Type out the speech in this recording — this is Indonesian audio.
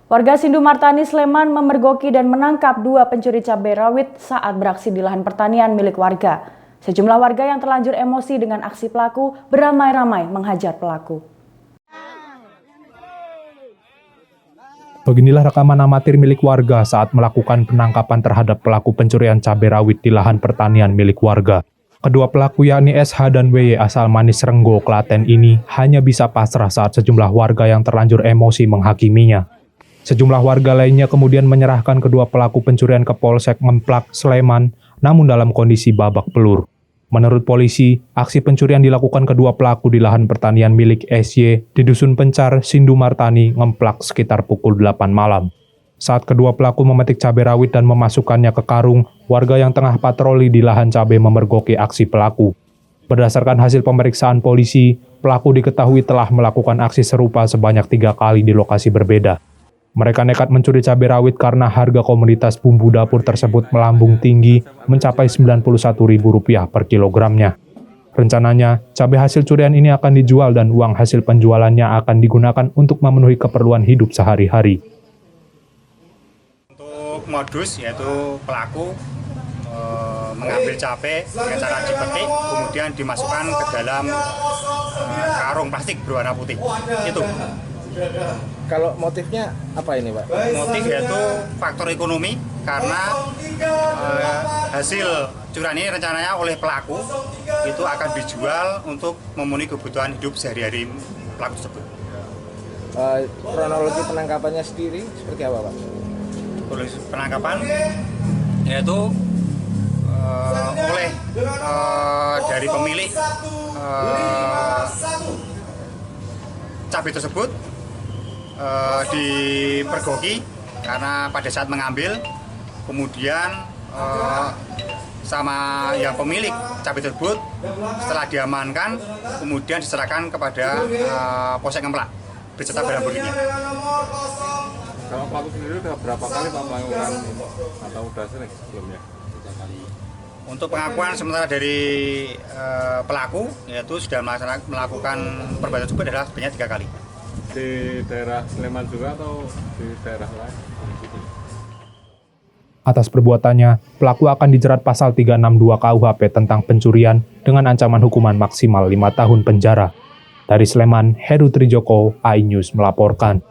Warga Sindumartani, Sleman memergoki dan menangkap dua pencuri cabai rawit saat beraksi di lahan pertanian milik warga. Sejumlah warga yang terlanjur emosi dengan aksi pelaku beramai-ramai menghajar pelaku. Beginilah rekaman amatir milik warga saat melakukan penangkapan terhadap pelaku pencurian cabai rawit di lahan pertanian milik warga. Kedua pelaku yakni SH dan WY asal Manis Renggo, Klaten ini hanya bisa pasrah saat sejumlah warga yang terlanjur emosi menghakiminya. Sejumlah warga lainnya kemudian menyerahkan kedua pelaku pencurian ke Polsek Ngemplak, Sleman, namun dalam kondisi babak belur. Menurut polisi, aksi pencurian dilakukan kedua pelaku di lahan pertanian milik SY di Dusun Pencar, Sindumartani, Ngemplak sekitar pukul 8 malam. Saat kedua pelaku memetik cabai rawit dan memasukkannya ke karung, warga yang tengah patroli di lahan cabai memergoki aksi pelaku. Berdasarkan hasil pemeriksaan polisi, pelaku diketahui telah melakukan aksi serupa sebanyak 3 kali di lokasi berbeda. Mereka nekat mencuri cabai rawit karena harga komoditas bumbu dapur tersebut melambung tinggi mencapai Rp91.000 per kilogramnya. Rencananya, cabai hasil curian ini akan dijual dan uang hasil penjualannya akan digunakan untuk memenuhi keperluan hidup sehari-hari. Untuk modus yaitu pelaku mengambil cabai dengan cara dipetik, kemudian dimasukkan ke dalam karung plastik berwarna putih. Itu. Kalau motifnya apa ini, Pak? Motif yaitu faktor ekonomi karena hasil curian ini rencananya oleh pelaku itu akan dijual untuk memenuhi kebutuhan hidup sehari-hari pelaku tersebut. Kronologi penangkapannya sendiri seperti apa, Pak? Penangkapan yaitu oleh dari pemilik cabai tersebut dipergoki karena pada saat mengambil kemudian sama yang pemilik cabai tersebut setelah diamankan kemudian diserahkan kepada Polsek Ngemplak beserta barang buktinya. Kalau pelaku sendiri sudah berapa kali Pak melakukan atau sudah sering sebelumnya? Untuk pengakuan sementara dari pelaku yaitu sudah melakukan perbuatan tersebut adalah sebanyak 3 kali. Di daerah Sleman juga atau di daerah lain? Atas perbuatannya, pelaku akan dijerat pasal 362 KUHP tentang pencurian dengan ancaman hukuman maksimal 5 tahun penjara. Dari Sleman, Heru Trijoko, AI News melaporkan.